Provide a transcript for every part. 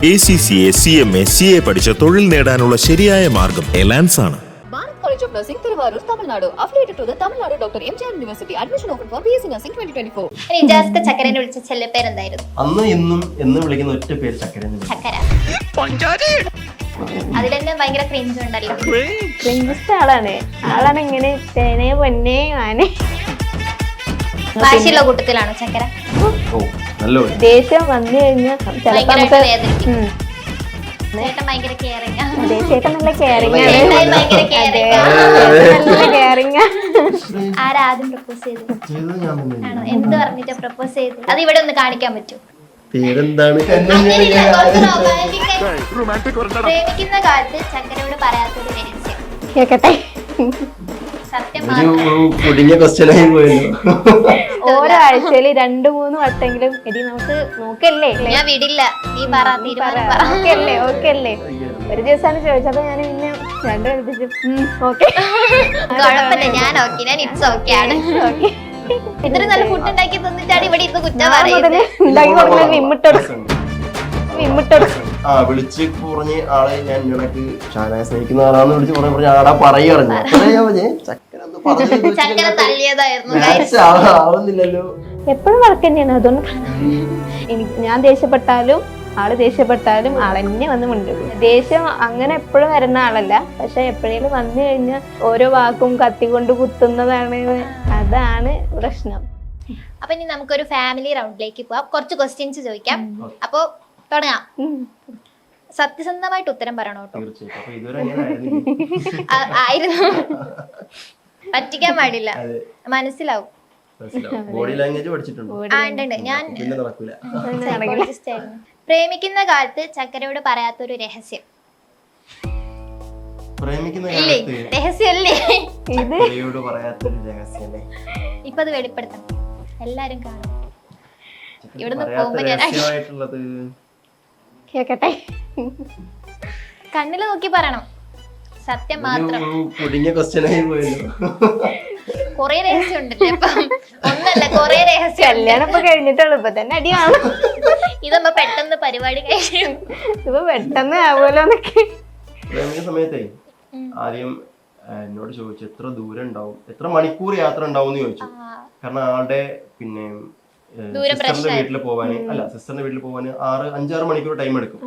ACCA, CMA, CA പഠിച്ച തൊഴിൽ നേടാനുള്ള ശരിയായ മാർഗം എലാൻസ് ആണ്. Bharat College of Nursing, Tiruvallur, Tamil Nadu, affiliated to the Tamil Nadu Dr. MGR University. Admission open for BSc Nursing 2024. ഇജാസ്ക്ക് ചക്കരനെ വിളിച്ച ചെല്ലപ്പേരെന്തായിരുന്നു? അന്ന് ഇന്നും എന്ന് വിളിക്കുന്ന ഒറ്റ പേര് ചക്കര. ചക്കര. അതിലെന്നെ ഭയങ്കര ക്രിഞ്ച് ഉണ്ടല്ലോ. ക്രിഞ്ചിസ്റ്റ് ആളാണ് ഇങ്ങനെ തേനെ പൊന്നെ ആനെ വാശിയുള്ള കൂട്ടത്തിലാണോ ചക്കര? ഓ നല്ല ദേഷ്യം വന്നു കഴിഞ്ഞാൽ ഭയങ്കരമായിട്ട് വേദനിക്കും. ചേട്ടൻ ഭയങ്കര കെയറിംഗ് ആണ്. ചേട്ടൻ നല്ല കെയറിംഗ് ആണ്. ഭയങ്കര കെയറിംഗ് നല്ല കെയറിംഗ്. ആരാ ആദ്യം പ്രപ്പോസ് ചെയ്തത്? ഞാൻ തന്നെ. ആണോ? എന്ത് പറഞ്ഞിട്ട് പ്രപ്പോസ് ചെയ്തു? അത് ഇവിടെ ഒന്ന് കാണിക്കാൻ പറ്റുമോ? പേരെന്താണ്? അങ്ങനെയില്ല, കുറച്ച് romantic ആയി. പ്രേമിക്കുന്ന കാലത്ത് ചക്കരയോട് പറയാത്തൊരു രഹസ്യം. കേക്കട്ടെ. സത്യം ഒരു കുടുങ്ങിയ ക്വസ്റ്റ്യൻ ആയി പോയല്ലോ. ഓരോ ആഴ്ചയില് 2-3 വട്ടെങ്കിലും എടി നമുക്ക് നോക്കല്ലേ ഞാൻ വിടില്ല. നീ പറ, തീരുമാനം പറ. ഓക്കല്ലേ ഒരു ദിവസമാണ് ചോദിച്ചപ്പോ ഞാൻ പിന്നെ രണ്ടും എടുത്തിട്ട് ഓക്കെ കുഴപ്പമില്ല, ഞാൻ ഓക്കെ, ഞാൻ ഇറ്റ്സ് ഓക്കെ ആണ്. ഇത്ര നല്ല ഫുഡ് ഉണ്ടാക്കി തന്നിട്ടാണ് ഇവിടെ ഇന്ന് കുറ്റം പറയുന്നത്. ഉണ്ടാക്കി കൊടുക്കുന്നത് വിമ്മിട്ടെടുക്കും. ആ വിളിച്ച് പറഞ്ഞ് ആളെ ഞാൻ ഇടക്ക് ഷാനായ സ്നേഹിക്കുന്ന ആളാന്ന് വിളിച്ച് പറഞ്ഞ ആടാ പറയുകയാണ്. ചക്കര തള്ളിയതായിരുന്നു. ആവുന്നില്ലല്ലോ. എപ്പോഴും വർക്ക് തന്നെയാണ്. അതുകൊണ്ട് എനിക്ക് ഞാൻ ദേഷ്യപ്പെട്ടാലും ആള് ദേഷ്യപ്പെട്ടാലും ആളെന്നെ വന്ന് മിണ്ടുള്ളൂ. ദേഷ്യം അങ്ങനെ എപ്പോഴും വരുന്ന ആളല്ല, പക്ഷെ എപ്പോഴേലും വന്നു കഴിഞ്ഞാൽ ഓരോ വാക്കും കത്തിക്കൊണ്ട് കുത്തുന്നതാണ്. അതാണ് പ്രശ്നം. അപ്പൊ ഇനി നമുക്കൊരു ഫാമിലി റൗണ്ടിലേക്ക് പോവാം. കുറച്ച് ക്വസ്റ്റ്യൻസ് ചോദിക്കാം. അപ്പൊ തുടങ്ങാം. സത്യസന്ധമായിട്ട് ഉത്തരം പറയണം കേട്ടോ. ആയിരുന്നു, പറ്റിക്കാൻ പാടില്ല. മനസ്സിലാവും. ബോഡി ലാംഗ്വേജ് പഠിച്ചിട്ടുണ്ട്. ഉണ്ട്. ഞാൻ സൈക്കോളജിസ്റ്റ് ആയിരുന്നു. പ്രേമിക്കുന്ന കാലത്ത് ചക്കരയോട് പറയാത്തൊരു രഹസ്യം. ഇല്ലേ? രഹസ്യല്ലേ ഇത്? പറയാത്തൊരു രഹസ്യമല്ലേ? ഇപ്പൊ അത് വെളിപ്പെടുത്തണം, എല്ലാരും കാണും. ഇവിടുന്ന് പോകുമ്പോ ഞാൻ കേക്കട്ടെ. കണ്ണില് നോക്കി പറയണം, സത്യം മാത്രം. കുടുങ്ങിയ ക്വസ്റ്റ്യൻ ആയി പോയല്ലോ. കൊറേ രഹസ്യം ഉണ്ടല്ലോ ഇപ്പം. ഒന്നല്ല, കൊറേ രഹസ്യം. കല്യാണം ഇപ്പൊ കഴിഞ്ഞിട്ടുള്ളൂ, ഇപ്പൊ തന്നെ അടിയാണ്. ഇതമ്മ പെട്ടെന്ന് പരിപാടി കഴിയും. ഇപ്പൊ പെട്ടെന്ന് ആവുമല്ലോ എന്നൊക്കെ. പ്രേമിക്കുന്ന സമയത്തേ ആദ്യം എന്നോട് ചോദിച്ചു എത്ര ദൂരം ഉണ്ടാവും, എത്ര മണിക്കൂർ യാത്ര ഉണ്ടാവും എന്ന് ചോദിച്ചു. കാരണം ആളുടെ പിന്നെ സിസ്റ്ററിന്റെ വീട്ടിൽ പോവാന് സിസ്റ്ററിന്റെ വീട്ടിൽ പോവാന് 5-6 മണിക്കൂർ ടൈം എടുക്കും.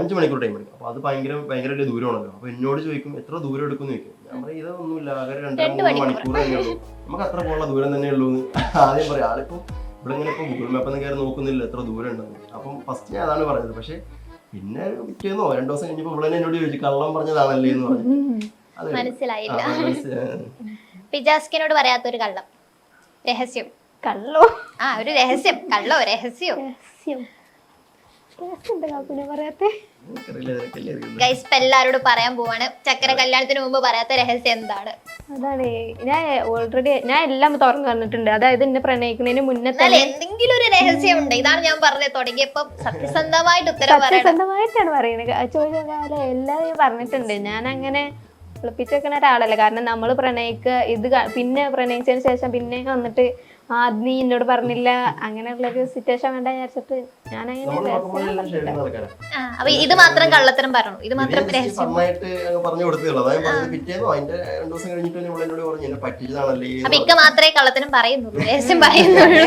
5 മണിക്കൂർ ടൈം എടുക്കും. അപ്പൊ അത് ഭയങ്കര വലിയ ദൂരമാണല്ലോ. അപ്പൊ എന്നോട് ചോദിക്കും എത്ര ദൂരം എടുക്കും എന്ന് ചോദിക്കും. ഞാൻ പറയും ഇതൊന്നുമില്ല, ആകെ 2-3 മണിക്കൂർ തന്നെയുള്ളൂ, നമുക്ക് അത്ര പോലുള്ള ദൂരം തന്നെ ഉള്ളൂ എന്ന് ആദ്യം പറയും. ആളിപ്പോ ഇവിടെ ഇങ്ങനെ ഇപ്പൊ ഗൂഗിൾ മാപ്പൊന്നും കയറി നോക്കുന്നില്ല എത്ര ദൂരം ഉണ്ടെന്ന്. അപ്പം ഫസ്റ്റ് ഞാൻ അതാണ് പറഞ്ഞത്. പക്ഷെ പിന്നെ പിറ്റേന്നോ 2 ദിവസം കഴിഞ്ഞപ്പോ ഇവിടെ എന്നോട് ചോദിച്ചു കള്ളം പറഞ്ഞതാണല്ലേ എന്ന് പറഞ്ഞു. മനസ്സിലായില്ല. പിജാസ്കിനോട് പറയാത്തൊരു കള്ളം രഹസ്യം. കള്ളോ? ഒരു രഹസ്യം. കള്ളോ രഹസ്യോ? ഗൈസ്, ഇപ്പൊ എല്ലാരോടും പറയാൻ പോവാണ്. ചക്കര കല്യാണത്തിന് മുമ്പ് പറയാത്ത രഹസ്യം എന്താണ്? അതാണ് ഞാൻ എല്ലാം തുറന്നു തന്നിട്ടുണ്ട്. അതായത് എന്നെ പ്രണയിക്കുന്നതിന് മുന്നേ തന്നെ എന്തെങ്കിലും ഒരു രഹസ്യം ഉണ്ട്. ഇതാണ് ഞാൻ പറഞ്ഞത് തുടങ്ങിയപ്പോ. സത്യസന്ധമായിട്ട് ഉത്തരം സത്യസന്ധമായിട്ടാണ് പറയുന്നത്. ചോദിച്ച കാലം എല്ലാം പറഞ്ഞിട്ടുണ്ട്. ഞാൻ അങ്ങനെ ഒളിപ്പിച്ചേക്കുന്ന ഒരാളല്ല. കാരണം നമ്മൾ പിന്നെ പ്രണയിച്ചതിന് ശേഷം പിന്നെ വന്നിട്ട് നീ എന്നോട് പറഞ്ഞില്ല, അങ്ങനെയുള്ളൊരു സിറ്റുവേഷൻ വേണ്ട വിചാരിച്ചിട്ട് ഞാൻ അങ്ങനെ. അപ്പൊ ഇത് മാത്രം കള്ളത്തരം പറഞ്ഞു, ഇത് മാത്രം അപ്പൊ ഇക്ക മാത്രമേ കള്ളത്തരം പറയുന്നുള്ളൂ, രഹസ്യം പറയുന്നുള്ളൂ.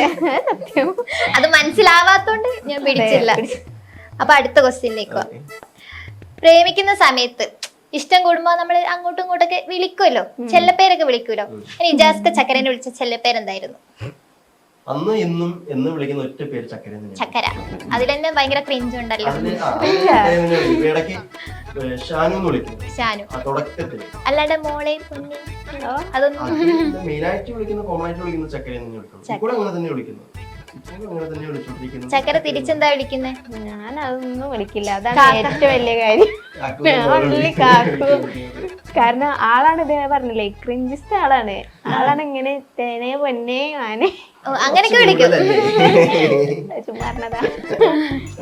അത് മനസ്സിലാവാത്തോണ്ട് ഞാൻ പിടിച്ചില്ല. അപ്പൊ അടുത്ത ക്വസ്റ്റ്യനിലേക്ക്. പ്രേമിക്കുന്ന സമയത്ത് ഇഷ്ടം കൂടുമ്പോ നമ്മള് അങ്ങോട്ടും ഇങ്ങോട്ടൊക്കെ വിളിക്കുമല്ലോ, ചെല്ലപ്പേരൊക്കെ വിളിക്കുമല്ലോ. ഇജാസ്ക്ക് ചക്കരനെ വിളിച്ച ചെല്ലപ്പേരെന്തായിരുന്നു? അന്ന് ഇന്നും എന്ന് വിളിക്കുന്ന ഒറ്റ പേര് ചക്കര. ചക്കര. അതിലെന്നെ ഭയങ്കര ക്രിഞ്ച് ഉണ്ടല്ലോ. ഇടയ്ക്ക് ഷാനു എന്ന് വിളിക്കും. ഷാനു തുടക്കത്തിൽ. അല്ലാണ്ട് മോളെ പൊന്നി അതൊന്നും മെയിനായിട്ട് വിളിക്കുന്ന കോമൺ ആയിട്ട് വിളിക്കുന്ന ചക്കര അങ്ങനെ തന്നെ വിളിക്കുന്നു. ചക്കര തിരിച്ചെന്താ വിളിക്കുന്നേ? ഞാൻ അതൊന്നും വിളിക്കില്ല. അതാണ് ഏറ്റവും വലിയ കാര്യം. കാക്കു. കാരണം ആളാണ്, ഇത് പറഞ്ഞില്ലേ, ക്രിഞ്ചിസ്റ്റ് ആളാണ് ഇങ്ങനെ തേനെ പൊന്നെ ആനെ അങ്ങനെയൊക്കെ വിളിക്കും. ചുമ്മാ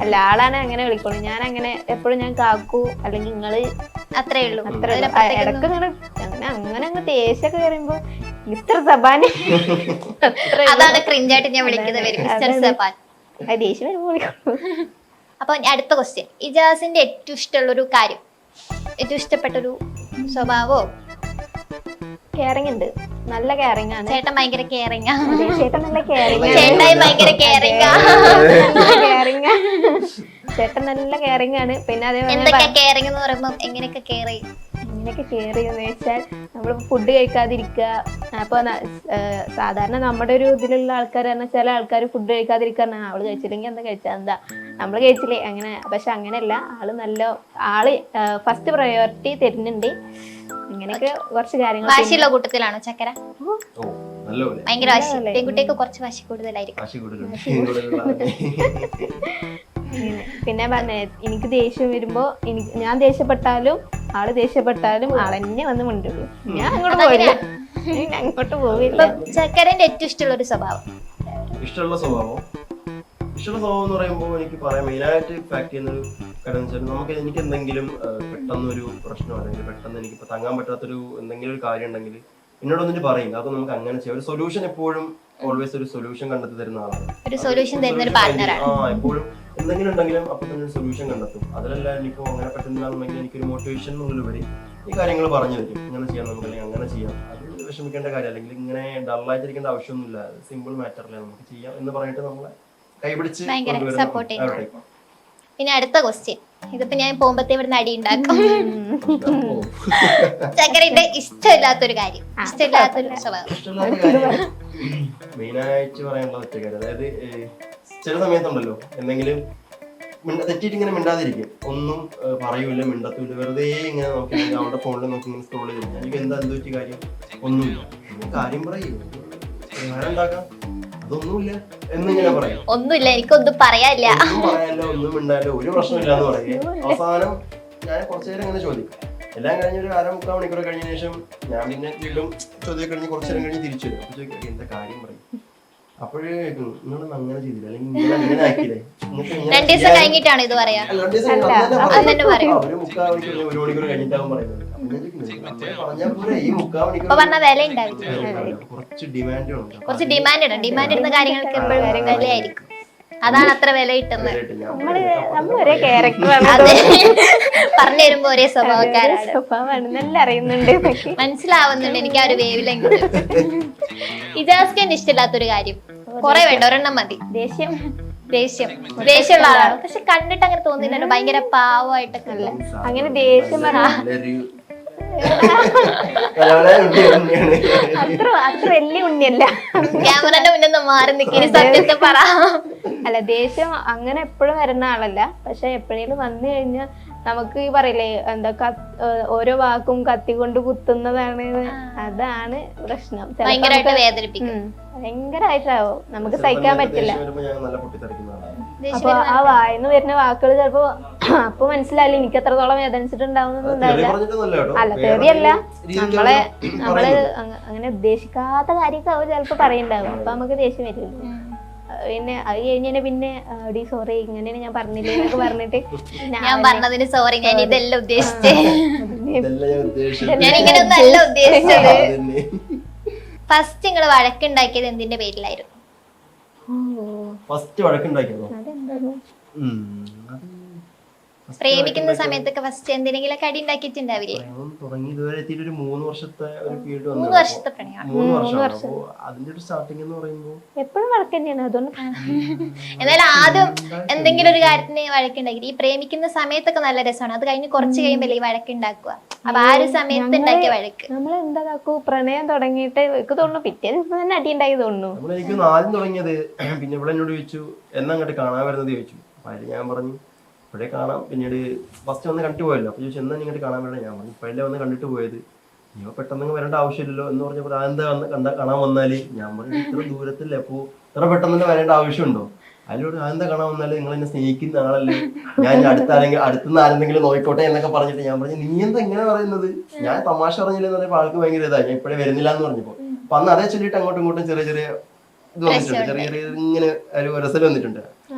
അല്ല, ആളാണ് അങ്ങനെ വിളിക്കുള്ളൂ. ഞാൻ അങ്ങനെ എപ്പോഴും ഞാൻ കാക്കു അല്ലെങ്കിൽ നിങ്ങള് അത്രേ ഉള്ളൂ. ഇടക്ക് അങ്ങനെ അങ്ങ് ദേഷ്യമൊക്കെ കയറുമ്പോ മിസ്റ്റർ സബാന്, അതാണ് ക്രിഞ്ചായിട്ട് ഞാൻ വിളിക്കുന്നത്. മിസ്റ്റർ സബാൻ. ദേഷ്യം വരുമ്പോ വിളിക്കുള്ളൂ. അപ്പൊ അടുത്ത ക്വസ്റ്റ്യൻ, ഇജാസിന്റെ ഏറ്റവും ഇഷ്ടമുള്ളൊരു കാര്യം, ഏറ്റവും ഇഷ്ടപ്പെട്ടൊരു സ്വഭാവോ? കെയറിങ് ഉണ്ട്, നല്ല കെയറിങ് ആണ്. ചേട്ടൻ ഭയങ്കര കെയറിംഗ്. ചേട്ടൻ നല്ല കെയറിങ് ചേട്ടായി ഭയങ്കര കെയറിംഗ്. കെയറിങ് ചേട്ടൻ നല്ല കെയറിങ് ആണ്. പിന്നെ അതേപോലെ എന്തൊക്കെ കെയറിംഗ് എന്ന് പറയുമ്പോ എങ്ങനെയൊക്കെ കെയർ ചെയ്യും? എങ്ങനെയൊക്കെ കെയർ ചെയ്യുന്ന വെച്ചാൽ നമ്മൾ ഫുഡ് കഴിക്കാതിരിക്കുക. അപ്പൊ സാധാരണ നമ്മുടെ ഒരു ഇതിലുള്ള ആൾക്കാർ പറഞ്ഞാൽ ചില ആൾക്കാർ ഫുഡ് കഴിക്കാതിരിക്കുക, അവള് കഴിച്ചില്ലെങ്കിൽ എന്താ കഴിച്ചാ എന്താ, നമ്മള് കഴിച്ചില്ലേ അങ്ങനെ. പക്ഷെ അങ്ങനെയല്ല, ആള് ഫസ്റ്റ് പ്രയോറിറ്റി തരുന്നുണ്ട്. അങ്ങനെയൊക്കെ കുറച്ച് കാര്യങ്ങൾ. വാശിയുള്ള കൂട്ടത്തിലാണോ ചക്കര? നല്ലപോലെ ഭയങ്കര വാശി. പെൺകുട്ടിയൊക്കെ കുറച്ച് വാശി കൂടുതലായിരിക്കും. പിന്നെ പറഞ്ഞേ, എനിക്ക് ദേഷ്യം വരുമ്പോ ഞാൻ ദേഷ്യപ്പെട്ടാലും ആള് ദേഷ്യപ്പെട്ടാലും ആളെന്നെ വന്ന് മിണ്ടുള്ളൂ. ഞാൻ അങ്ങോട്ട് പോയില്ല, അങ്ങോട്ട് പോവില്ല. ചക്കരന്റെ ഏറ്റവും ഇഷ്ടമുള്ള ഒരു സ്വഭാവം? ഇഷ്ടമുള്ള സ്വഭാവം എന്ന് പറയുമ്പോൾ എനിക്ക് പറയാം, മെയിനായിട്ട് ഫാക്ട് ചെയ്യുന്നൊരു കാര്യം വെച്ചാൽ എനിക്ക് എന്തെങ്കിലും പെട്ടെന്നൊരു പ്രശ്നം അല്ലെങ്കിൽ പെട്ടെന്ന് എനിക്കിപ്പോൾ താങ്ങാൻ പറ്റാത്തൊരു എന്തെങ്കിലും ഒരു കാര്യം ഉണ്ടെങ്കിൽ എന്നോട് വന്നിട്ട് പറയും. അതൊക്കെ നമുക്ക് അങ്ങനെ ചെയ്യാം. ഒരു സൊല്യൂഷൻ എപ്പോഴും ഓൾവേസ് ഒരു സൊല്യൂഷൻ കണ്ടെത്തി തരുന്ന ആളാണ്. ഒരു സൊല്യൂഷൻ തരുന്ന ഒരു പാർട്ണറാണ്. എപ്പോഴും എന്തെങ്കിലും ഉണ്ടെങ്കിലും അപ്പൊ തന്നെ ഒരു സൊല്യൂഷൻ കണ്ടെത്തും. അതിലെല്ലാം എനിക്ക് അങ്ങനെ പറ്റുന്നില്ല എന്നുണ്ടെങ്കിൽ എനിക്കൊരു മോട്ടിവേഷൻ എന്നുള്ളവര് ഈ കാര്യങ്ങൾ പറഞ്ഞു തരും. ഇങ്ങനെ ചെയ്യാം നമുക്ക്, അല്ലെങ്കിൽ അങ്ങനെ ചെയ്യാം. അത് വിഷമിക്കേണ്ട കാര്യം, അല്ലെങ്കിൽ ഇങ്ങനെ ഡള്ളായിട്ടിരിക്കേണ്ട ആവശ്യമൊന്നുമില്ല. സിമ്പിൾ മാറ്ററല്ലേ, നമുക്ക് ചെയ്യാം എന്ന് പറഞ്ഞിട്ട് നമ്മളെ കൈപിടിച്ച് സപ്പോർട്ട് ചെയ്യുന്നു. പിന്നെ അടുത്ത ക്വസ്റ്റ്യൻ, ഇതിപ്പോ ഞാൻ പോകുമ്പത്തേ ഇവിടുന്ന് അടി ഉണ്ടാക്കും. ചക്കരയുടെ ഇഷ്ടമില്ലാത്തൊരു കാര്യം, ഇഷ്ടമില്ലാത്തൊരു സ്വഭാവം? മെയിനായിട്ട് പറയാനുള്ള ഒറ്റ കാര്യം, അതായത് ചില സമയത്തുണ്ടല്ലോ എന്തെങ്കിലും തെറ്റിയിട്ട് ഇങ്ങനെ മിണ്ടാതിരിക്കും, ഒന്നും പറയൂല, മിണ്ടത്തൂല്ല, വെറുതെ ഇങ്ങനെ നോക്കി അവരുടെ ഫോണിൽ നോക്കി ഇങ്ങനെ സ്ക്രോൾ ചെയ്തിരിക്കും. എനിക്ക് എന്താ എന്ത് പറ്റിയ കാര്യം? ഒന്നുമില്ല. കാര്യം പറയൂ, ഉണ്ടാക്കാം, അതൊന്നുമില്ല എന്നിങ്ങനെ പറയും. ഒന്നുമില്ല, എനിക്കൊന്നും പറയാനില്ല, ഒന്നും മിണ്ടാല്ല, ഒരു പ്രശ്നമില്ല എന്ന് പറയും. അവസാനം ഞാൻ കുറച്ചു നേരം ഇങ്ങനെ ചോദിക്കും. എല്ലാം കഴിഞ്ഞ ഒരു 1/2-3 മണിക്കൂർ കഴിഞ്ഞ ശേഷം ഞാൻ പിന്നെ വീണ്ടും ചോദ്യം കഴിഞ്ഞ് കുറച്ചു നേരം കഴിഞ്ഞ് തിരിച്ചു വരും. അപ്പൊ ചോദിക്കും എന്താ കാര്യം പറയും. അപ്പോഴേ നിങ്ങളൊന്നും അങ്ങനെ ചെയ്തില്ല, അല്ലെങ്കിൽ നിങ്ങൾ അങ്ങനെ ആക്കിയില്ലേ. 2 ദിവസം കഴിഞ്ഞിട്ടാണ് ഇത് പറയാ. ഒരു 3/4 മണിക്കൂർ 1 മണിക്കൂർ കഴിഞ്ഞിട്ടാവും പറയുന്നത്. കുറച്ച് ഡിമാൻഡ് ഇടും. ഡിമാൻഡ് ഇടുന്ന കാര്യങ്ങൾക്ക് എപ്പോഴും വിലയായിരിക്കും. അതാണ് അത്ര വില കിട്ടുന്നത്. പറഞ്ഞു തരുമ്പോ ഒരേ സ്വഭാവക്കാരാണ്, അറിയുന്നുണ്ട്, മനസ്സിലാവുന്നുണ്ട് എനിക്ക് ആ ഒരു വേവിലെങ്കിലും. ഇജാസ്ക്ക് ഇഷ്ടമില്ലാത്തൊരു കാര്യം? കൊറേ വേണ്ട, ഒരെണ്ണം മതി. ദേഷ്യമുള്ള ആളാണ്, പക്ഷെ കണ്ടിട്ട് അങ്ങനെ തോന്നില്ലല്ലോ, ഭയങ്കര പാവമായിട്ടൊക്കെ അല്ല. അങ്ങനെ ദേഷ്യം അത്ര വലിയ ഉണ്ണിയല്ല. ക്യാമറന്റെ മുന്നിൽ മാറി നിൽക്കുന്ന സത്യത്തെ പറ. അല്ല, ദേഷ്യം അങ്ങനെ എപ്പോഴും വരുന്ന ആളല്ല. പക്ഷെ എപ്പോഴേലും വന്നു കഴിഞ്ഞാൽ നമുക്ക് ഈ പറയില്ലേ, എന്താ ഓരോ വാക്കും കത്തി കൊണ്ട് കുത്തുന്നതാണ്, അതാണ് പ്രശ്നം. ഭയങ്കരമായിട്ട് വേദനിപ്പിക്കും, ഭയങ്കരമായിട്ടാവും, നമുക്ക് സഹിക്കാൻ പറ്റില്ല. അപ്പൊ ആ വായന്ന് വരുന്ന വാക്കുകൾ ചിലപ്പോ അപ്പൊ മനസ്സിലായില്ല എനിക്ക് എത്രത്തോളം വേദനിച്ചിട്ടുണ്ടാവുന്നൊന്നും ഉണ്ടാവില്ല. അല്ല, തെറിയല്ല, നമ്മള് അങ്ങനെ ഉദ്ദേശിക്കാത്ത കാര്യമൊക്കെ അവർ ചിലപ്പോ പറയുന്നുണ്ടാവും. അപ്പൊ നമുക്ക് ദേഷ്യം വരില്ല. പിന്നെ അത് കഴിഞ്ഞ പിന്നെ ഡി സോറി ഇങ്ങനെയാണ് ഞാൻ പറഞ്ഞില്ലേ എന്നൊക്കെ പറഞ്ഞിട്ട് ഞാൻ പറഞ്ഞതിന് സോറി, ഞാൻ ഇതെല്ലാം ഉദ്ദേശിച്ചേ, ഞാൻ ഇങ്ങനെയൊന്നും അല്ല ഉദ്ദേശിച്ചത്. ഫസ്റ്റ് നിങ്ങള് വഴക്കുണ്ടാക്കിയത് എന്തിന്റെ പേരിലായിരുന്നു? ഫസ്റ്റ് വഴക്കുണ്ടാക്കിയതോ? പ്രേമിക്കുന്ന സമയത്തൊക്കെ ഫസ്റ്റ് എന്തെങ്കിലും അടി ഉണ്ടാക്കിയിട്ടുണ്ടാവില്ലേ? തുടങ്ങി ഇതുവരെ എത്തിയിട്ട് ഒരു 3 വർഷത്തെ ഒരു പീരീഡ് വന്നു. 3 വർഷത്തെ പ്രണയമാണ്. 3 വർഷം. അതിന്റെ ഒരു സ്റ്റാർട്ടിംഗ് എന്ന് പറയുമ്പോൾ എപ്പോഴും വഴക്ക് തന്നെയാണ്. അതുകൊണ്ട് എന്നാലും ആദ്യം എന്തെങ്കിലും ഒരു കാര്യത്തിന് വഴക്കുണ്ടാക്കി, ഈ പ്രേമിക്കുന്ന സമയത്തൊക്കെ നല്ല രസമാണ്. അത് കഴിഞ്ഞ് കുറച്ച് കഴിയുമ്പോൾ ഈ വഴക്കുണ്ടാക്കുക. അപ്പൊ ആ ഒരു സമയത്ത് ഉണ്ടാക്കിയ വഴക്ക് നമ്മൾ എന്താക്കൂ, പ്രണയം തുടങ്ങിയിട്ട് എനിക്ക് തോന്നുന്നു പിറ്റേ ദിവസം തന്നെ അടി ഉണ്ടാക്കി തോന്നുന്നു. എനിക്ക് ആദ്യം തുടങ്ങിയത്, പിന്നെ ഇവിടെ എന്നോട് ചോദിച്ചു എന്നാ അങ്ങോട്ട് കാണാൻ വരുന്നത് ചോദിച്ചു. അപ്പൊ അതിൽ ഞാൻ പറഞ്ഞു ഇപ്പോഴേ കാണാം. പിന്നീട് ഫസ്റ്റ് വന്ന് കണ്ടിട്ട് പോയല്ലോ. അപ്പൊ ചോദിച്ചു എന്നാ ഇങ്ങോട്ട് കാണാൻ വരണം. ഞാൻ പറഞ്ഞു ഇപ്പോഴല്ലേ വന്ന് കണ്ടിട്ട് പോയത്, ഇനിയോ പെട്ടെന്ന് വരേണ്ട ആവശ്യമില്ലല്ലോ എന്ന് പറഞ്ഞപ്പോൾ അതെന്താ വന്ന് കാണാൻ വന്നാല്, ഞാൻ പറഞ്ഞു ഇത്ര ദൂരത്തില്ലേ, അപ്പൊ ഇത്ര പെട്ടെന്ന് തന്നെ വരേണ്ട ആവശ്യമുണ്ടോ? അതിലൂടെ അതെന്താ കാണാൻ വന്നാല്, നിങ്ങൾ എന്നെ സ്നേഹിക്കുന്ന ആളല്ലേ, ഞാൻ അടുത്തുനിന്ന് ആരെന്തെങ്കിലും നോയിക്കോട്ടെ എന്നൊക്കെ പറഞ്ഞിട്ട് ഞാൻ പറഞ്ഞു നീ എന്താ ഇങ്ങനെ പറയുന്നത്, ഞാൻ തമാശ പറഞ്ഞില്ലെന്ന് പറഞ്ഞപ്പോൾ ആൾക്ക് ഭയങ്കര ഇതായി, ഞാൻ ഇപ്പോഴേ വരുന്നില്ല എന്ന് പറഞ്ഞപ്പോ. അപ്പൊ അന്ന് അതേ ചൊല്ലിട്ട് അങ്ങോട്ടും ഇങ്ങോട്ടും ചെറിയ ചെറിയ ഇത് വന്നിട്ടുണ്ട്, ചെറിയ ചെറിയ ഇങ്ങനെ ഒരു രസൽ വന്നിട്ടുണ്ട്.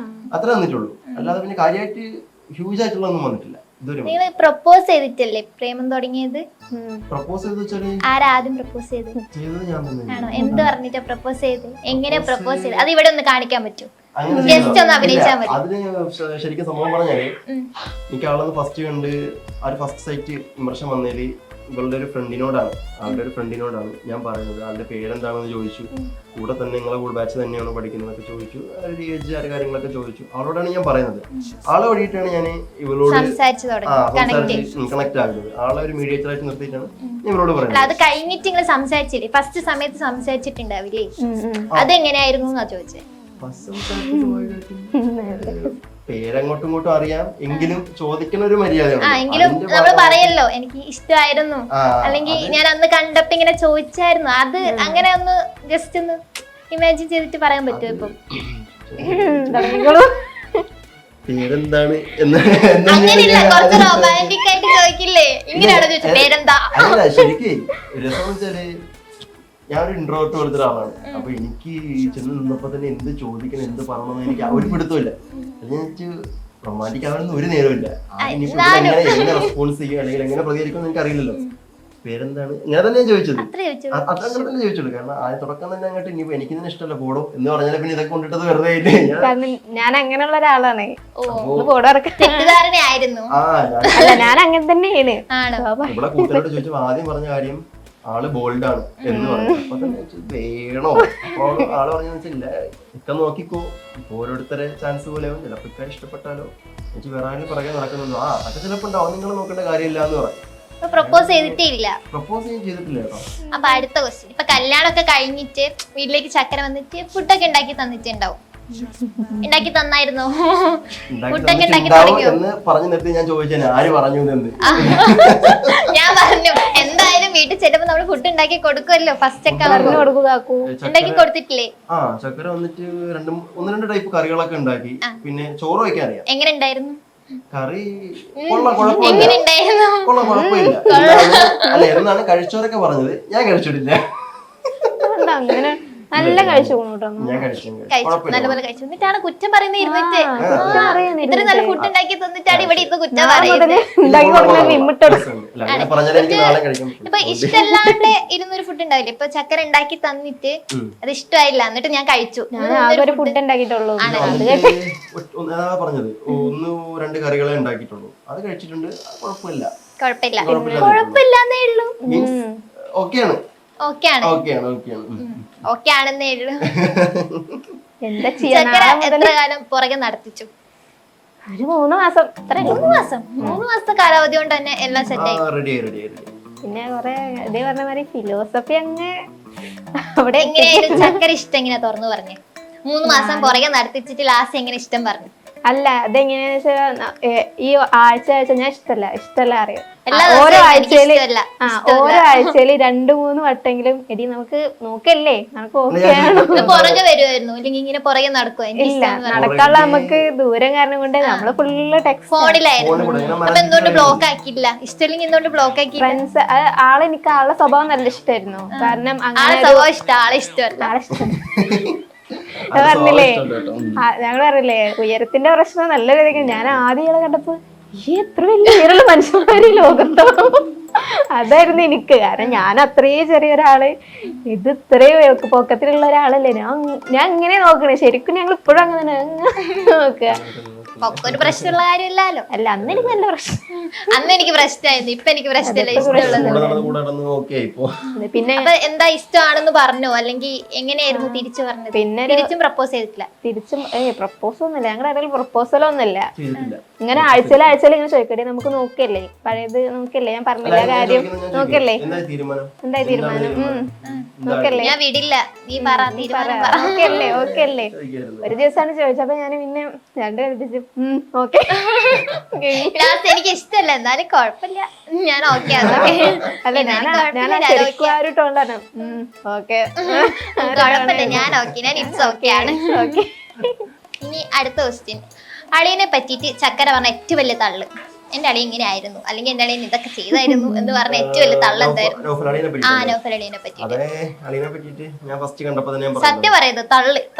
അത്ര വന്നിട്ടുള്ളൂ, അല്ലാതെ പിന്നെ കാര്യമായിട്ട് ഹ്യൂജ് ആയിട്ടുള്ള ഒന്നും വന്നിട്ടില്ല ഇതുവരെ. നിങ്ങൾ പ്രപ്പോസ് ചെയ്തിട്ടല്ലേ പ്രേമം തുടങ്ങിയത്? പ്രപ്പോസ് ചെയ്ത് വെച്ചാല് ആരാദ്യം പ്രപ്പോസ് ചെയ്തത്? ചെയ്തത് ഞാൻ തന്നെ. ആണോ? എന്ത് പറഞ്ഞിട്ടാ പ്രപ്പോസ് ചെയ്ത്? എങ്ങനെ പ്രപ്പോസ് ചെയ്ത്? അത് ഇവിടെ ഒന്ന് കാണിക്കാൻ പറ്റും? അങ്ങനെ Just ഒന്ന് അഭിനയിച്ചാ ഇല്ല, മതി. അതിന് ശരിക്കും സംഭവം പറഞ്ഞാല് എനിക്ക് ആളൊന്ന് ഫസ്റ്റ് കണ്ട് ആ ഒരു ഫസ്റ്റ് സൈറ്റ് ഇംപ്രഷൻ വന്നേല് ഇവളുടെ ഒരു ഫ്രണ്ടിനോടാണ് ഞാൻ പറയുന്നത്. ആളുടെ പേരെന്താണെന്ന് ചോദിച്ചു. കൂടെ തന്നെ നിങ്ങളെ കൂടെ ബാച്ച് തന്നെയാണോ പഠിക്കുന്നതൊക്കെ ചോദിച്ചു. ഒരു ഏജ് ആ കാര്യങ്ങളൊക്കെ ചോദിച്ചു. അവളോടാണ് ഞാൻ പറയുന്നത്. ആളെ വഴിയിട്ടാണ് ഞാൻ ഇവളോട് സംസാരിച്ചു കണക്ട് ആകുന്നത്. ആളെ ഒരു മീഡിയേറ്റർ ആയിട്ട് നിർത്തിയിട്ടാണ് ഞാൻ ഇവളോട് പറയുന്നത്. അത് കഴിഞ്ഞിട്ട് നിങ്ങൾ സംസാരിച്ചില്ലേ? ഫസ്റ്റ് സമയത്ത് സംസാരിച്ചിട്ടുണ്ടാവില്ലേ? അതെങ്ങനെയായിരുന്നു എന്നാ ചോദിച്ചേ. പേരങ്ങോട്ടും ഇങ്ങോട്ടും അറിയാം എങ്കിലും ചോദിക്കുന്ന ഒരു മര്യാദയാണ്. എങ്കിലും നമ്മള് പറയല്ലോ എനിക്ക് ഇഷ്ടമായിരുന്നു, അല്ലെങ്കിൽ ഞാൻ അന്ന് കണ്ടപ്പോ ഇങ്ങനെ ചോദിച്ചായിരുന്നു. അത് അങ്ങനെ ഒന്ന് ജസ്റ്റ് ഒന്ന് ഇമാജിൻ ചെയ്തിട്ട് പറയാൻ പറ്റുമോ ഇപ്പം? പേരെന്താണ് അങ്ങനെയില്ല, കുറച്ച് റൊമാൻറ്റിക് ആയിട്ട് ചോദിക്കില്ലേ? ഇങ്ങനെയാണോ ചോദിച്ചത് പേരെന്താ? അല്ല ശരിക്കും രസം വെച്ചാല് ഞാനൊരു ഇൻട്രോവേർട്ട് പോലത്തെ ഒരാളാണ്. അപ്പൊ എനിക്ക് ചെന്ന് നിന്നപ്പോ തന്നെ എന്ത് ചോദിക്കണം എന്ത് പറയണമെന്ന് എനിക്ക് ഒരു പിടുത്തമില്ല. റൊമാൻറ്റിക് ആവാനൊന്നും ഒരു നേരമില്ല. എങ്ങനെ റെസ്പോൺസ് ചെയ്യും അല്ലെങ്കിൽ എങ്ങനെ പ്രതികരിക്കും എനിക്ക് അറിയില്ലല്ലോ. പേരെന്താണ് ഇങ്ങനെ തന്നെ ഞാൻ ചോദിച്ചത്. അതങ്ങനെ തന്നെ ചോദിച്ചുള്ളൂ. കാരണം ആ തുടക്കം തന്നെ അങ്ങോട്ട് ഇനിയിപ്പോ എനിക്ക് തന്നെ ഇഷ്ടമല്ല പോടും എന്ന് പറഞ്ഞാൽ പിന്നെ ഇതൊക്കെ കൊണ്ടിട്ടത് വെറുതെ ആയിട്ട് ഞാൻ അങ്ങനെയുള്ള ഒരാളാണ്. തെറ്റിദ്ധാരണയായിരുന്നു. അല്ല ഞാൻ അങ്ങനെ തന്നെയാണ്. ഇവിടെ കൂട്ടുകാരോട് ചോദിച്ചപ്പോ ആദ്യം പറഞ്ഞ കാര്യം ആള് ബോൾഡ് ആണ് എന്ന് പറഞ്ഞു. അപ്പൊ തന്നെ വേണോ? അപ്പൊ ആള് പറഞ്ഞില്ല ഇക്ക നോക്കിക്കോ, ഇപ്പൊ ഓരോരുത്തരെ ചാൻസ് പോലെ ചിലപ്പോ ഇക്ക ഇഷ്ടപ്പെട്ടാലോ എനിക്ക് വേറെ ആരും പറയാൻ നടക്കുന്നുണ്ടോ അതൊക്കെ ചിലപ്പോ ഉണ്ടാവും, നിങ്ങൾ നോക്കേണ്ട കാര്യമില്ല എന്ന് പറഞ്ഞു. പ്രപ്പോസ് ചെയ്തിട്ടില്ല. പ്രപ്പോസ് ചെയ്തിട്ടില്ല കേട്ടോ. അപ്പൊ അടുത്ത ക്വസ്റ്റ്യൻ, ഇപ്പൊ കല്യാണമൊക്കെ കഴിഞ്ഞിട്ട് വീട്ടിലേക്ക് ചക്കര വന്നിട്ട് ഫുഡൊക്കെ ഉണ്ടാക്കി തന്നിട്ടുണ്ടാവും. ഉണ്ടാക്കി തന്നായിരുന്നോ? ഫുഡൊക്കെ ഉണ്ടാക്കി തുടങ്ങിയോ? എന്ന് പറഞ്ഞു നിർത്തി ഞാൻ ചോദിച്ചാൽ ആര് പറഞ്ഞു എന്ന്. ഞാൻ പറഞ്ഞു എന്തായാലും വീട്ടിൽ ചെല്ലുമ്പോ നമ്മള് ഫുഡ് ഉണ്ടാക്കി കൊടുക്കുമല്ലോ. ഫസ്റ്റ് ഒക്കെ ഉണ്ടാക്കി കൊടുത്തിട്ടില്ലേ? ചക്കര വന്നിട്ട് ഒന്ന് രണ്ട് ടൈപ്പ് കറികളൊക്കെ ഉണ്ടാക്കി. പിന്നെ ചോറ് വയ്ക്കാൻ അറിയാം. എങ്ങനെ ഉണ്ടായിരുന്നു കറി? എങ്ങനെ ഉണ്ടായിരുന്നു? കുഴപ്പമില്ല. അല്ല എന്നാണ് കഴിച്ചവരൊക്കെ പറഞ്ഞത്. ഞാൻ കഴിച്ചിട്ടില്ല. അങ്ങനെ നല്ല കഴിച്ചു നല്ലപോലെ കഴിച്ചു. എന്നിട്ടാണ് കുറ്റം പറയുന്നത് ഇരുന്നിട്ട്. ഇത്ര നല്ല ഫുഡ് ഉണ്ടാക്കി തന്നിട്ടാണ് ഇവിടെ ഇന്ന് കുറ്റം പറയുന്നത്. ഇപ്പൊ ഇഷ്ടമല്ലാണ്ട് ഇരുന്നൊരു ഫുഡ് ഉണ്ടാവില്ലേ? ഇപ്പൊ ചക്കര ഉണ്ടാക്കി തന്നിട്ട് അത് ഇഷ്ടമായില്ല, എന്നിട്ട് ഞാൻ കഴിച്ചു. ഫുഡ് ഉണ്ടാക്കിയിട്ടുള്ളൂ. പറഞ്ഞത് ഒന്ന് രണ്ട് കറികളെ ഉണ്ടാക്കിയിട്ടുള്ളൂ. അത് കഴിച്ചിട്ടുണ്ട്. കുഴപ്പമില്ല കുഴപ്പമില്ലാന്നേ ഉള്ളൂ. ഓക്കെയാണ്. ഓക്കെ ആണെന്നേ ഉള്ളൂ. എന്താ ചക്കര എത്ര കാലം പുറകെ നടത്തിച്ചു? ഒരു 3 മാസം. 3 മാസത്തെ കാലാവധി കൊണ്ട് തന്നെ എല്ലാം സെറ്റ് ആയി. പിന്നെ കൊറേ ഇതേ പറഞ്ഞ മാതിരി ഫിലോസഫി അങ്ങ് അവിടെ എങ്ങനെയായിരുന്നു ചക്കര ഇഷ്ടം എങ്ങനെയാ തുറന്നു പറഞ്ഞേ? 3 മാസം പുറകെ നടത്തിച്ചിട്ട് ലാസ്റ്റ് എങ്ങനെ ഇഷ്ടം പറഞ്ഞു? അല്ല അതെങ്ങനെയാന്ന് വെച്ചാൽ ഈ ആഴ്ച ഞാൻ ഇഷ്ടല്ല അറിയാം. ഓരോ ആഴ്ചയില് 2-3 വട്ടെങ്കിലും എടി നമുക്ക് നോക്കല്ലേ, നമുക്ക് ഓക്കെയാണോ? പുറകെ വരുമായിരുന്നു അല്ലെങ്കിൽ ഇങ്ങനെ പുറകെ നടക്കുവോ? ഇല്ല, നടക്കാനുള്ള നമുക്ക് ദൂരം കാരണം കൊണ്ട് നമ്മള് ഫുള്ള് ടെക്സ്റ്റ് ഫോണിലായിരുന്നു. അപ്പൊ എന്തുകൊണ്ട് ബ്ലോക്ക് ആക്കിയില്ല? ഇഷ്ടമില്ലെങ്കിൽ എന്തുകൊണ്ട് ബ്ലോക്ക് ആക്കി? ഫ്രണ്ട്സ് എനിക്ക് ആളുടെ സ്വഭാവം നല്ല ഇഷ്ടമായിരുന്നു. കാരണം ആളെ സ്വഭാവം ഇഷ്ടം, ആളെ ഇഷ്ടമല്ല. പറഞ്ഞില്ലേ ഞങ്ങൾ പറഞ്ഞില്ലേ ഉയരത്തിന്റെ പ്രശ്നം നല്ല രീതിക്ക്. ഞാൻ ആദ്യം കണ്ടപ്പോ എത്ര വലിയ ഉയരമുള്ള മനുഷ്യന്മാര് ലോകത്തോ അതായിരുന്നു എനിക്ക്. കാരണം ഞാൻ അത്രയും ചെറിയൊരാള്, ഇത് ഇത്രയും പൊക്കത്തിലുള്ള ഒരാളല്ലേ. ഞാൻ ഇങ്ങനെ നോക്കണേ. ശരിക്കും ഞങ്ങൾ ഇപ്പോഴും അങ്ങനെ നോക്കുക. ഒരു പ്രശ്നമുള്ള കാര്യമില്ലല്ലോ. അല്ല അന്ന് എനിക്ക് നല്ല പ്രശ്നം. അന്ന് എനിക്ക് പ്രശ്നമായിരുന്നു. ഇപ്പൊ എനിക്ക് പ്രശ്നമില്ല. ഇഷ്ടമുള്ളത് പിന്നെ എന്താ ഇഷ്ടമാണെന്ന് പറഞ്ഞോ അല്ലെങ്കിൽ എങ്ങനെയായിരുന്നു തിരിച്ചു പറഞ്ഞത്? പിന്നെ തിരിച്ചും പ്രപ്പോസ് ചെയ്തിട്ടില്ല? തിരിച്ചും പ്രപ്പോസ് ഒന്നുമില്ല. ഞങ്ങളുടെ ഇടയിൽ പ്രപ്പോസലൊന്നുമില്ല. ഇങ്ങനെ ആഴ്ചയിൽ ഇങ്ങനെ ചോദിക്കട്ടെ നമുക്ക് നോക്കല്ലേ, പഴയത് നോക്കല്ലേ, ഞാൻ പറഞ്ഞില്ല കാര്യം നോക്കല്ലേ, എന്തായി തീരുമാനം നോക്കല്ലേ, ഞാൻ വിടില്ല, നീ പറ തീരുമാനം ഓക്കെ അല്ലേ. ഒരു ദിവസമാണ് ചോദിച്ചപ്പോ ഞാൻ പിന്നെ 2 കൽപ്പിച്ചു ഓക്കെ. എനിക്ക് ഇഷ്ടമല്ല എന്നാലും കുഴപ്പമില്ല, ഞാൻ ഓക്കെ. അല്ല ഞാൻ ഒരു ടോണ്ടാണ് ഓക്കെ കുഴപ്പമില്ല, ഞാൻ ഓക്കെ, ഞാൻ ഇറ്റ്സ് ഓക്കെ ആണ്. ഇനി അടുത്ത ക്വസ്റ്റ്യൻ, അളിയനെ പറ്റിയിട്ട് ചക്കര പറഞ്ഞ ഏറ്റവും വലിയ തള്ളു. എന്റെ അളിയൻ ഇങ്ങനെ ആയിരുന്നു അല്ലെങ്കിൽ എന്റെ അളിയൻ ഇതൊക്കെ ചെയ്തായിരുന്നു എന്ന് പറഞ്ഞ ഏറ്റവും വലിയ തള്ള എന്തായിരുന്നു? നൗഫൽ അളിയനെ പറ്റിയിട്ട് സത്യം പറയുന്നത്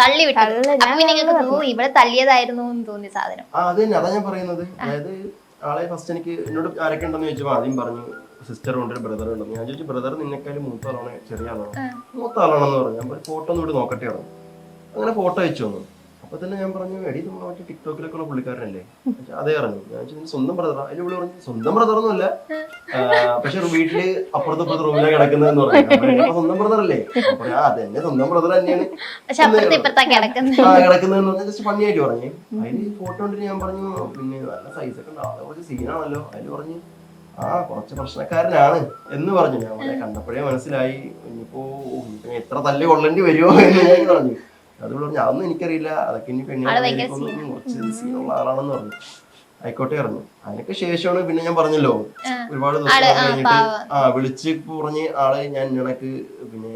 തള്ളി വിട്ടു. അപ്പൊ നിങ്ങൾക്ക് തോന്നി ഇവിടെ തള്ളിയതായിരുന്നു എന്ന് തോന്നിയ സാധനം? അതാ ഞാൻ പറയുന്നത്. അതായത് ആളെ ഫസ്റ്റ് എനിക്ക് എന്നോട് ആരൊക്കെ ഉണ്ടെന്ന് ചോദിച്ചപ്പോ ആദ്യം പറഞ്ഞു സിസ്റ്റർ ഉണ്ട്, ഒരു ബ്രദർ ഉണ്ടെന്ന്. ഞാൻ ചോദിച്ചു ബ്രദർ നിന്നെക്കാളും മൂത്ത ആളാണ് ചെറിയ ആളാണോ? മൂത്ത ആളാണെന്ന് പറഞ്ഞു. ഞാൻ ഫോട്ടോ ഒന്ന് ഇവിടെ നോക്കട്ടെ പറഞ്ഞു. അങ്ങനെ ഫോട്ടോ അയച്ചു വന്നു. അപ്പൊ തന്നെ ഞാൻ പറഞ്ഞു എടി നമ്മൾ മറ്റേ ടിക്ടോക്കിലൊക്കെ ഉള്ള പുള്ളിക്കാരനല്ലേ അതേ പറഞ്ഞു. ഞാൻ ചോദിച്ചു സ്വന്തം ബ്രദറാ? അതിൽ പുള്ളി പറഞ്ഞു സ്വന്തം ബ്രദറൊന്നുമല്ല, പക്ഷെ വീട്ടില് അപ്പുറത്തപ്പുറത്ത് റൂമിലാണ് കിടക്കുന്നതെന്ന് പറഞ്ഞു. സ്വന്തം ബ്രദർ അല്ലേ? അതെന്നെ സ്വന്തം ബ്രദർ തന്നെയാണ് കിടക്കുന്നതെന്ന് പറഞ്ഞാൽ ജസ്റ്റ് ഫണ്ണിയായിട്ട് പറഞ്ഞു. അതിന് ഫോട്ടോ കണ്ടിട്ട് ഞാൻ പറഞ്ഞു പിന്നെ നല്ല സൈസൊക്കെ ഉണ്ടാവും, അത് കുറച്ച് സീനാണല്ലോ. അതിന് പറഞ്ഞു കുറച്ച് പ്രശ്നക്കാരനാണ് എന്ന് പറഞ്ഞു. ഞാൻ അവനെ കണ്ടപ്പോഴേ മനസ്സിലായി ഇനിയിപ്പോ എത്ര തല്ല് കൊള്ളേണ്ടി വരുമോ എന്ന് ഞാൻ പറഞ്ഞു. അത് പറഞ്ഞു അതൊന്നും എനിക്കറിയില്ല, അതൊക്കെ ഇനി കുറച്ച് സീനുള്ള ആളാണെന്ന് പറഞ്ഞു. ആയിക്കോട്ടെ പറഞ്ഞു. അതിനൊക്കെ ശേഷമാണ് പിന്നെ ഞാൻ പറഞ്ഞല്ലോ ഒരുപാട് ദിവസം കഴിഞ്ഞിട്ട് വിളിച്ച് പറഞ്ഞ് ആള് ഞാൻ നിനക്ക് പിന്നെ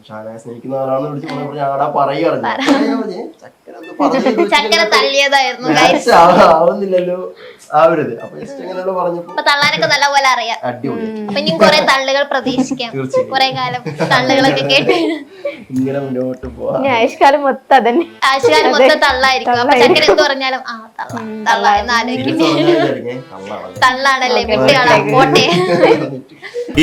ഷാനയെ സ്നേഹിക്കുന്ന ആളാണെന്ന് വിളിച്ച് പറഞ്ഞ ആടാ പറയുകയായിരുന്നു. ആവുന്നില്ലല്ലോ ആവരുത്. അപ്പൊ ജസ്റ്റ് ഇങ്ങനെയുള്ള പറഞ്ഞപ്പോ തള്ളാനൊക്കെ നല്ലപോലെ അറിയാം. കുറെ തള്ളുകൾ പ്രതീക്ഷിക്കാം. കുറെ കാലം തള്ളുകളൊക്കെ കേട്ട് ഇങ്ങനെ മുന്നോട്ട് പോവാം. ആയുഷ്കാലം മൊത്തം അതന്നെ, ആശുകാലം മൊത്തം തള്ളായിരിക്കും. അപ്പൊ ചക്കര എന്ത് പറഞ്ഞാലും ആ തള്ള എന്ന് ആലോചിക്കും. തള്ളാണല്ലേ വിട്ടുകളാ പോട്ടെ.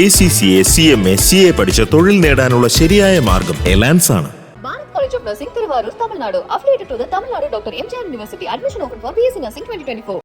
ACCA, CMA, CA പഠിച്ച തൊഴിൽ നേടാനുള്ള ശരിയായ മാർഗം എലാൻസ് ആണ്. Bharat College of Nursing, Thiruvarur, Tamil Nadu. Affiliated to the Tamil Nadu Dr. MGR University. Admission open for BSc Nursing 2024.